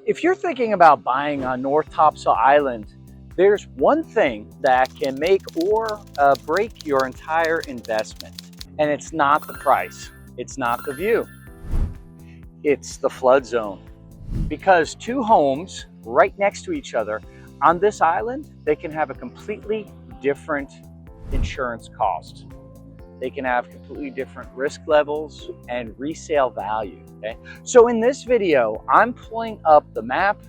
If you're thinking about buying on North Topsail Island, there's one thing that can make or break your entire investment. And it's not the price, it's not the view, it's the flood zone. Because two homes right next to each other on this island, they can have a completely different insurance cost. They can have completely different risk levels and resale value, okay? So in this video, I'm pulling up the map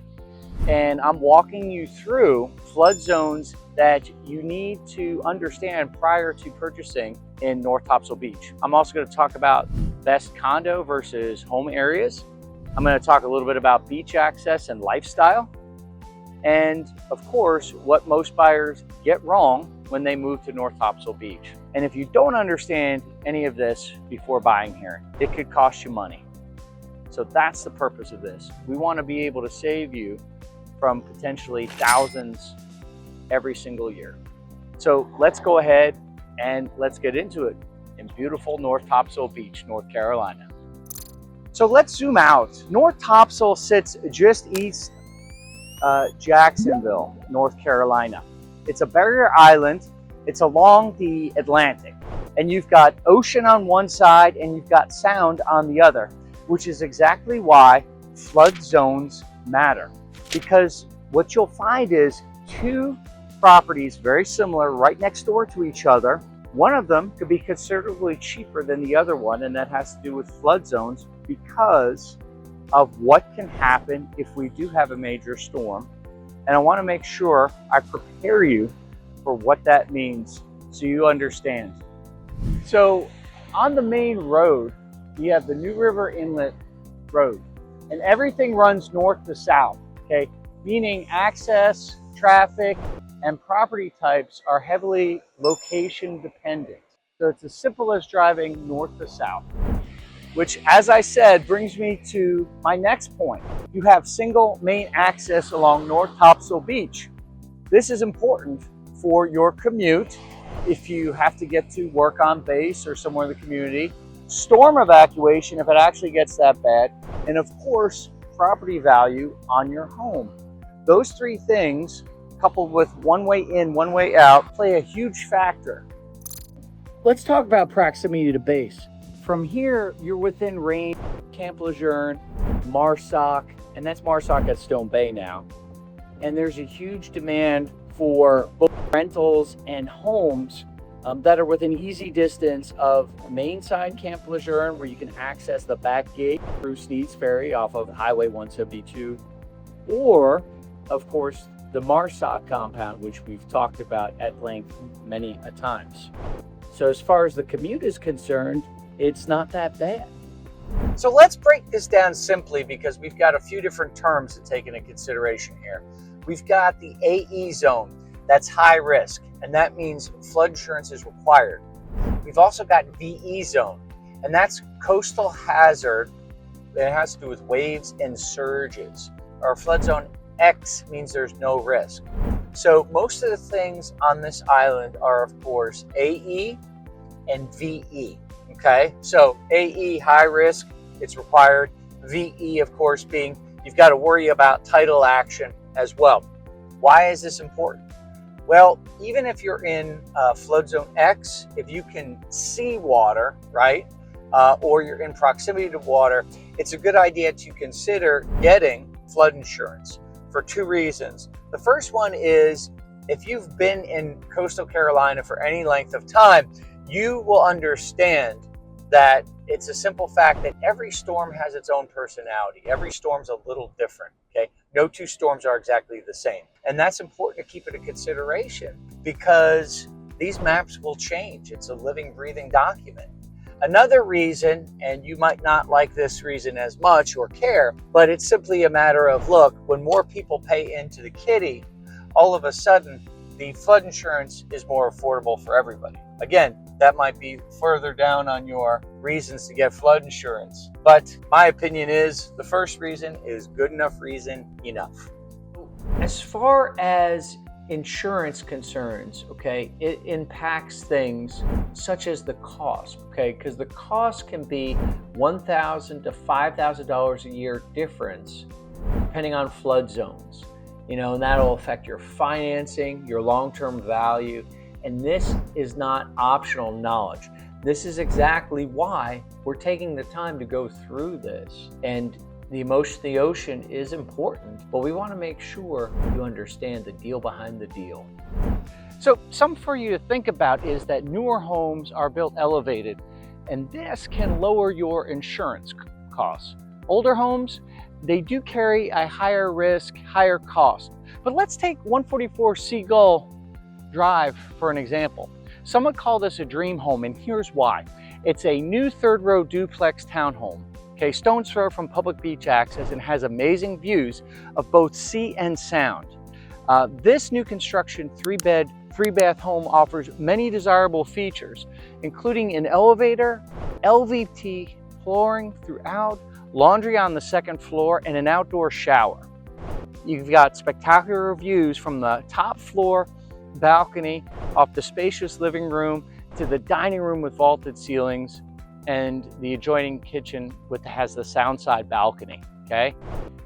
and I'm walking you through flood zones that you need to understand prior to purchasing in North Topsail Beach. I'm also going to talk about best condo versus home areas. I'm going to talk a little bit about beach access and lifestyle. And of course, what most buyers get wrong when they move to North Topsail Beach. And if you don't understand any of this before buying here, it could cost you money. So that's the purpose of this. We want to be able to save you from potentially thousands every single year. So let's go ahead and let's get into it in beautiful North Topsail Beach, North Carolina. So let's zoom out. North Topsail sits just east Jacksonville, North Carolina. It's a barrier island. It's along the Atlantic, and you've got ocean on one side and you've got sound on the other, which is exactly why flood zones matter. Because what you'll find is two properties very similar right next door to each other. One of them could be considerably cheaper than the other one, and that has to do with flood zones because of what can happen if we do have a major storm. And I want to make sure I prepare you for what that means so you understand. So on the main road, you have the New River Inlet Road, and everything runs north to south, okay? Meaning access, traffic, and property types are heavily location dependent. So it's as simple as driving north to south. Which, as I said, brings me to my next point. You have single main access along North Topsail Beach. This is important for your commute if you have to get to work on base or somewhere in the community, storm evacuation if it actually gets that bad, and of course, property value on your home. Those three things, coupled with one way in, one way out, play a huge factor. Let's talk about proximity to base. From here, you're within range, Camp Lejeune, Marsoc, and that's Marsoc at Stone Bay now. And there's a huge demand for both rentals and homes that are within easy distance of Mainside Camp Lejeune, where you can access the back gate through Sneed's Ferry off of Highway 172, or, of course, the Marsoc compound, which we've talked about at length many a times. So as far as the commute is concerned, it's not that bad. So let's break this down simply because we've got a few different terms to take into consideration here. We've got the AE zone, that's high risk, and that means flood insurance is required. We've also got VE zone, and that's coastal hazard. It has to do with waves and surges. Our flood zone X means there's no risk. So most of the things on this island are, of course, AE and VE. Okay, so AE, high risk, it's required. VE, of course, being you've got to worry about tidal action as well. Why is this important? Well, even if you're in flood zone X, if you can see water, right, or you're in proximity to water, it's a good idea to consider getting flood insurance for two reasons. The first one is if you've been in coastal Carolina for any length of time, you will understand that it's a simple fact that every storm has its own personality. Every storm's a little different, okay? No two storms are exactly the same. And that's important to keep into consideration because these maps will change. It's a living, breathing document. Another reason, and you might not like this reason as much or care, but it's simply a matter of, look, when more people pay into the kitty, all of a sudden, the flood insurance is more affordable for everybody. Again, that might be further down on your reasons to get flood insurance. But my opinion is the first reason is good enough reason enough. As far as insurance concerns, okay, it impacts things such as the cost, okay, because the cost can be $1,000 to $5,000 a year difference depending on flood zones. And that'll affect your financing, your long-term value, and this is not optional knowledge. This is exactly why we're taking the time to go through this. And the emotion of the ocean is important, but we want to make sure you understand the deal behind the deal. So something for you to think about is that newer homes are built elevated, and this can lower your insurance costs. Older homes, they do carry a higher risk, higher cost. But let's take 144 Sea Gull Drive for an example. Some would call this a dream home, and here's why. It's a new third-row duplex townhome. Okay, stone's throw from public beach access and has amazing views of both sea and sound. This new construction 3-bed, 3-bath home offers many desirable features, including an elevator, LVT flooring throughout, laundry on the second floor, and an outdoor shower. You've got spectacular views from the top floor balcony off the spacious living room to the dining room with vaulted ceilings and the adjoining kitchen has the sound side balcony, okay?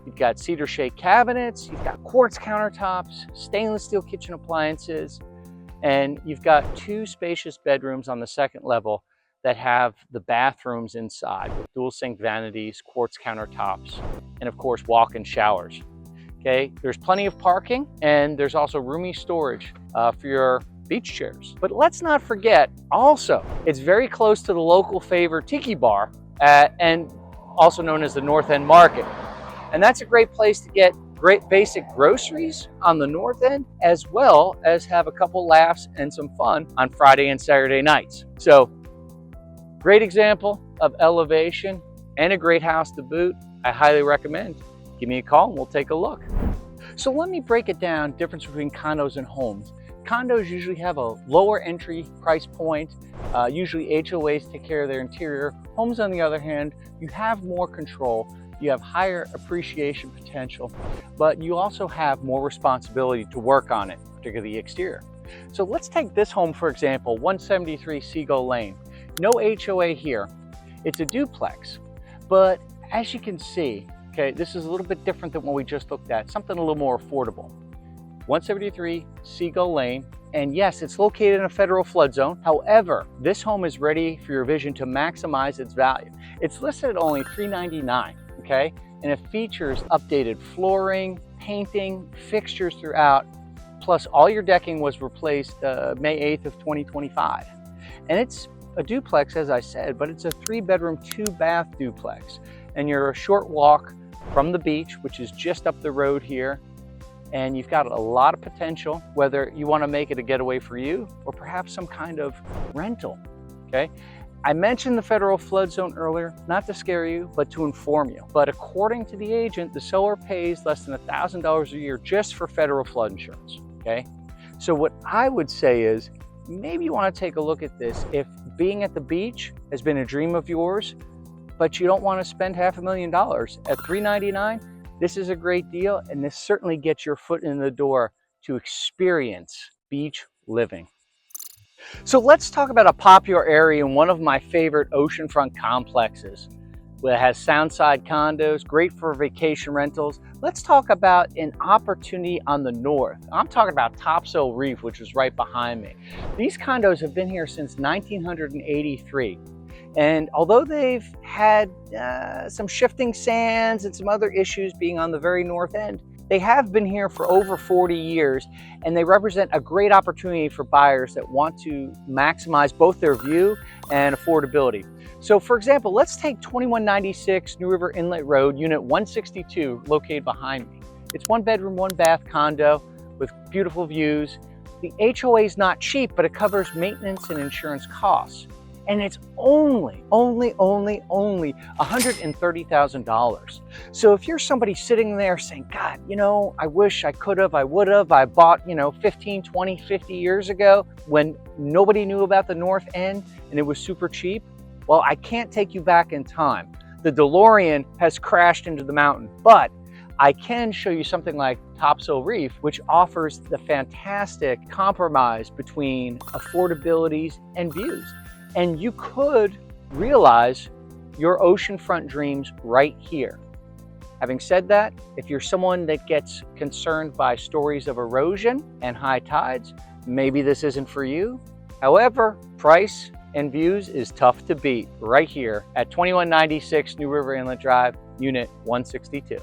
You've got cedar shake cabinets, you've got quartz countertops, stainless steel kitchen appliances, and you've got 2 spacious bedrooms on the second level that have the bathrooms inside with dual sink vanities, quartz countertops, and of course walk-in showers. Okay, there's plenty of parking, and there's also roomy storage for your beach chairs. But let's not forget, also, it's very close to the local favorite tiki bar, and also known as the North End Market. And that's a great place to get great basic groceries on the north end, as well as have a couple laughs and some fun on Friday and Saturday nights. So, great example of elevation and a great house to boot. I highly recommend. Give me a call and we'll take a look. So let me break it down, difference between condos and homes. Condos usually have a lower entry price point. Usually HOAs take care of their interior. Homes, on the other hand, you have more control. You have higher appreciation potential, but you also have more responsibility to work on it, particularly the exterior. So let's take this home, for example, 173 Sea Gull Lane. No HOA here. It's a duplex, but as you can see, okay, this is a little bit different than what we just looked at, something a little more affordable. 173 Sea Gull Lane, and yes, it's located in a federal flood zone. However, this home is ready for your vision to maximize its value. It's listed at only $399, okay? And it features updated flooring, painting, fixtures throughout, plus all your decking was replaced May 8th of 2025. And it's a duplex, as I said, but it's a 3-bedroom, 2-bath duplex. And you're a short walk from the beach, which is just up the road here. And you've got a lot of potential, whether you want to make it a getaway for you or perhaps some kind of rental, okay? I mentioned the federal flood zone earlier, not to scare you, but to inform you. But according to the agent, the seller pays less than $1,000 a year just for federal flood insurance, okay? So what I would say is, maybe you want to take a look at this. If being at the beach has been a dream of yours, but you don't want to spend $500,000 at $399, this is a great deal, and this certainly gets your foot in the door to experience beach living. So let's talk about a popular area in one of my favorite oceanfront complexes. It has soundside condos, great for vacation rentals. Let's talk about an opportunity on the north. I'm talking about Topsail Reef, which is right behind me. These condos have been here since 1983. And although they've had some shifting sands and some other issues being on the very north end, they have been here for over 40 years, and they represent a great opportunity for buyers that want to maximize both their view and affordability. So for example, let's take 2196 New River Inlet Road, Unit 162, located behind me. It's 1-bedroom, 1-bath condo with beautiful views. The HOA is not cheap, but it covers maintenance and insurance costs. And it's only $130,000. So if you're somebody sitting there saying, God, you know, I wish I could have, I would have, I bought, 15, 20, 50 years ago when nobody knew about the North End and it was super cheap. Well, I can't take you back in time. The DeLorean has crashed into the mountain, but I can show you something like Topsail Reef, which offers the fantastic compromise between affordabilities and views. And you could realize your oceanfront dreams right here. Having said that, if you're someone that gets concerned by stories of erosion and high tides, maybe this isn't for you. However, price and views is tough to beat right here at 2196 New River Inlet Drive, Unit 162.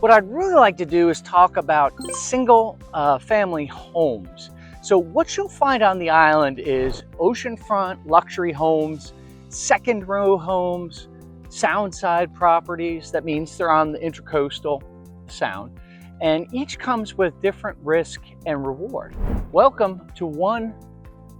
What I'd really like to do is talk about single family homes. So what you'll find on the island is oceanfront luxury homes, second row homes, soundside properties. That means they're on the intercoastal sound, and each comes with different risk and reward. Welcome to one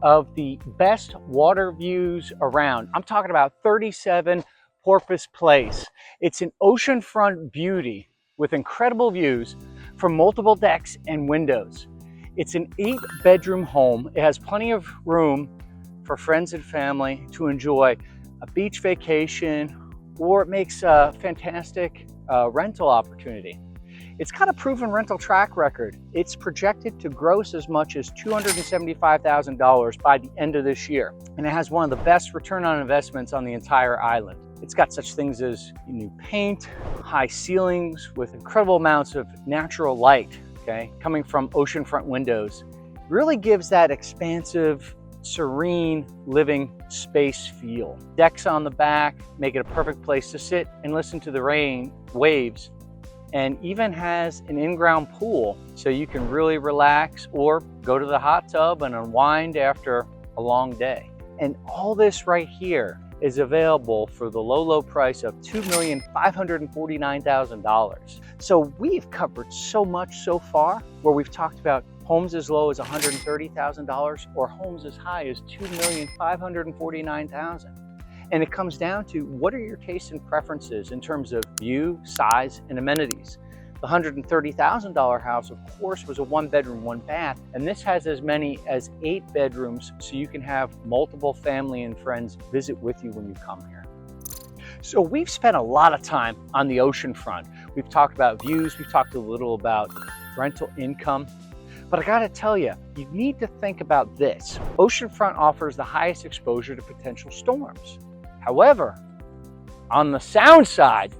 of the best water views around. I'm talking about 37 Porpoise Place. It's an oceanfront beauty with incredible views from multiple decks and windows. It's an 8-bedroom home. It has plenty of room for friends and family to enjoy a beach vacation, or it makes a fantastic rental opportunity. It's got a proven rental track record. It's projected to gross as much as $275,000 by the end of this year. And it has one of the best return on investments on the entire island. It's got such things as new paint, high ceilings with incredible amounts of natural light, okay, coming from oceanfront windows. Really gives that expansive, serene living space feel. Decks on the back make it a perfect place to sit and listen to the waves, and even has an in-ground pool so you can really relax or go to the hot tub and unwind after a long day. And all this right here is available for the low price of $2,549,000. So we've covered so much so far, where we've talked about homes as low as $130,000 or homes as high as $2,549,000. And it comes down to, what are your tastes and preferences in terms of view, size, and amenities? The $130,000 house, of course, was a 1-bedroom, 1-bath, and this has as many as 8 bedrooms, so you can have multiple family and friends visit with you when you come here. So we've spent a lot of time on the oceanfront. We've talked about views, we've talked a little about rental income, but I gotta tell you, you need to think about this. Oceanfront offers the highest exposure to potential storms. However, on the sound side,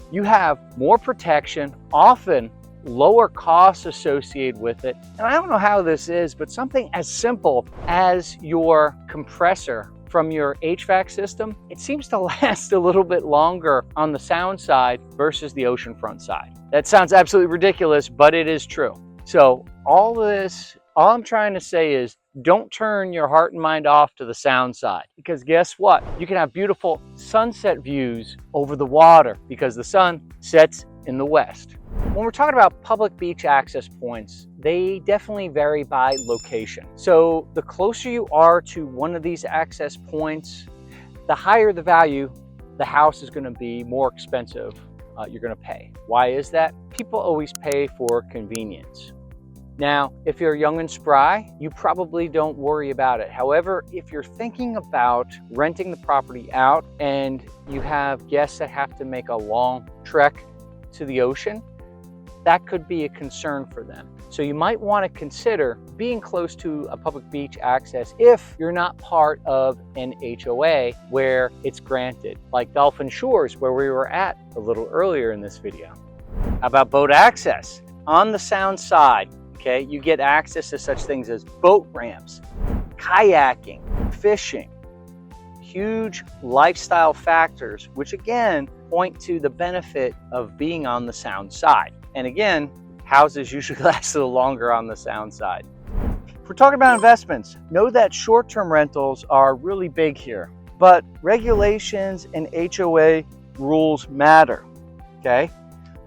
you have more protection, often lower costs associated with it. And I don't know how this is, but something as simple as your compressor from your HVAC system, it seems to last a little bit longer on the sound side versus the oceanfront side. That sounds absolutely ridiculous, but it is true. So all I'm trying to say is, don't turn your heart and mind off to the sound side, because guess what? You can have beautiful sunset views over the water because the sun sets in the west. When we're talking about public beach access points, they definitely vary by location. So the closer you are to one of these access points, the higher the value the house is going to be, more expensive you're going to pay. Why is that? People always pay for convenience. Now, if you're young and spry, you probably don't worry about it. However, if you're thinking about renting the property out and you have guests that have to make a long trek to the ocean, that could be a concern for them. So you might want to consider being close to a public beach access if you're not part of an HOA where it's granted, like Dolphin Shores, where we were at a little earlier in this video. How about boat access? On the sound side, okay, you get access to such things as boat ramps, kayaking, fishing, huge lifestyle factors, which again point to the benefit of being on the sound side. And again, houses usually last a little longer on the sound side. If we're talking about investments, know that short-term rentals are really big here, but regulations and HOA rules matter, okay?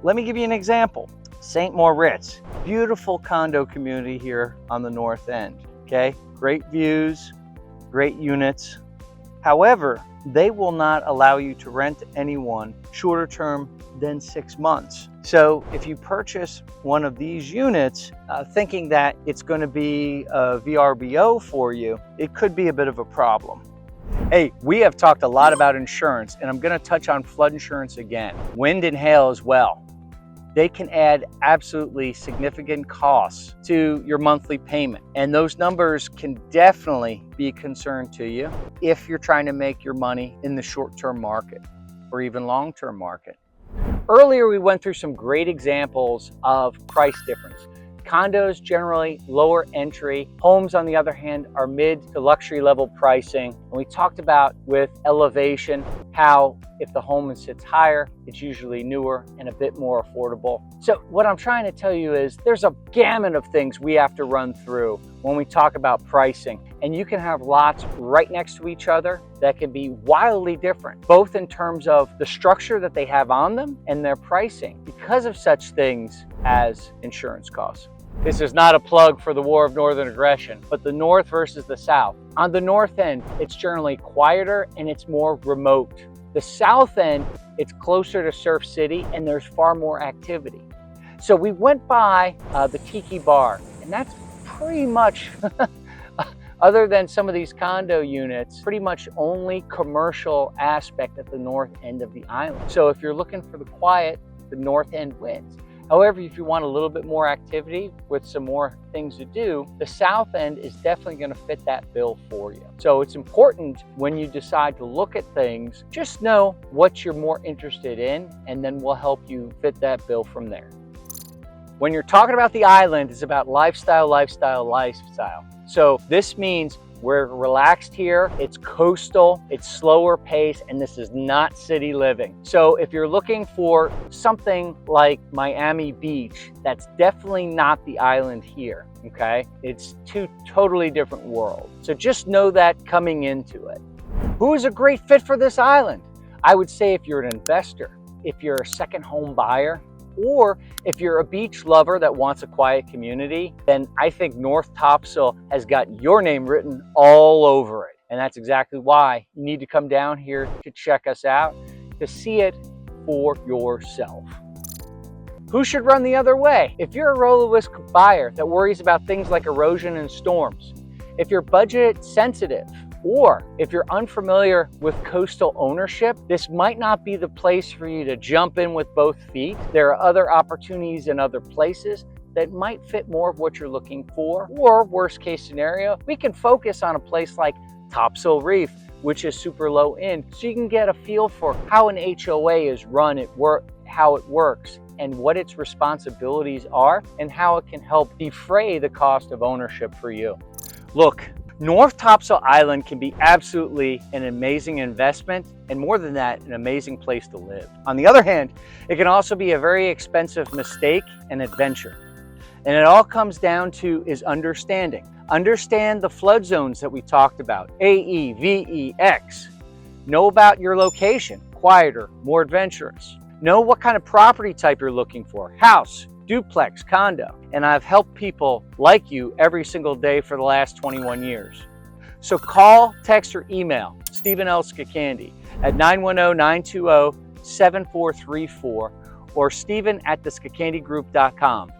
Let me give you an example. St. Moritz, beautiful condo community here on the north end, okay? Great views, great units. However, they will not allow you to rent anyone shorter term than 6 months. So if you purchase one of these units thinking that it's going to be a VRBO for you, it could be a bit of a problem. Hey, we have talked a lot about insurance, and I'm going to touch on flood insurance again. Wind and hail as well. They can add absolutely significant costs to your monthly payment. And those numbers can definitely be a concern to you if you're trying to make your money in the short-term market or even long-term market. Earlier, we went through some great examples of price difference. Condos generally lower entry. Homes, on the other hand, are mid to luxury level pricing. And we talked about with elevation, how if the home sits higher, it's usually newer and a bit more affordable. So what I'm trying to tell you is there's a gamut of things we have to run through when we talk about pricing. And you can have lots right next to each other that can be wildly different, both in terms of the structure that they have on them and their pricing, because of such things as insurance costs. This is not a plug for the war of northern aggression, but the North versus the South. On the North end, it's generally quieter and it's more remote. The South end, it's closer to Surf City and there's far more activity. So we went by the Tiki Bar, and that's pretty much, other than some of these condo units, pretty much only commercial aspect at the north end of the island. So if you're looking for the quiet, the north end wins. However, if you want a little bit more activity with some more things to do, the south end is definitely going to fit that bill for you. So it's important when you decide to look at things, just know what you're more interested in, and then we'll help you fit that bill from there. When you're talking about the island, it's about lifestyle, lifestyle, lifestyle. So this means we're relaxed here, it's coastal, it's slower pace, and this is not city living. So if you're looking for something like Miami Beach, that's definitely not the island here, okay? It's two totally different worlds. So just know that coming into it. Who is a great fit for this island? I would say if you're an investor, if you're a second home buyer, or if you're a beach lover that wants a quiet community, then I think North Topsail has got your name written all over it. And that's exactly why you need to come down here to check us out, to see it for yourself. Who should run the other way? If you're a roll-of-risk buyer that worries about things like erosion and storms, if you're budget sensitive, or if you're unfamiliar with coastal ownership, this might not be the place for you to jump in with both feet. There are other opportunities in other places that might fit more of what you're looking for. Or worst case scenario, we can focus on a place like Topsail Reef, which is super low end, so you can get a feel for how an HOA is run, how it works, and what its responsibilities are, and how it can help defray the cost of ownership for you. Look, North Topsail Island can be absolutely an amazing investment, and more than that, an amazing place to live. On the other hand, it can also be a very expensive mistake and adventure. And it all comes down to is understanding. Understand the flood zones that we talked about, AE, VE, X. Know about your location, quieter, more adventurous. Know what kind of property type you're looking for, house, duplex, condo, and I've helped people like you every single day for the last 21 years. So call, text, or email Stephen L. Scacandi at 910-920-7434 or Stephen@thescacandygroup.com.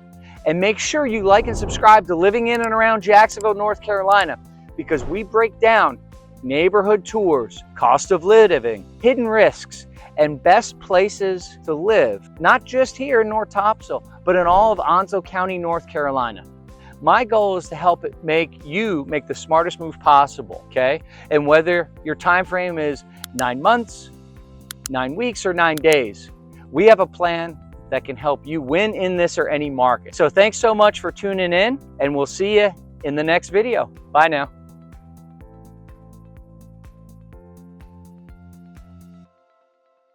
And make sure you like and subscribe to Living in and Around Jacksonville, North Carolina, because we break down neighborhood tours, cost of living, hidden risks, and best places to live, not just here in North Topsail, but in all of Onslow County, North Carolina. My goal is to help it make you make the smartest move possible, okay? And whether your time frame is 9 months, 9 weeks, or 9 days, we have a plan that can help you win in this or any market. So thanks so much for tuning in, and we'll see you in the next video. Bye now.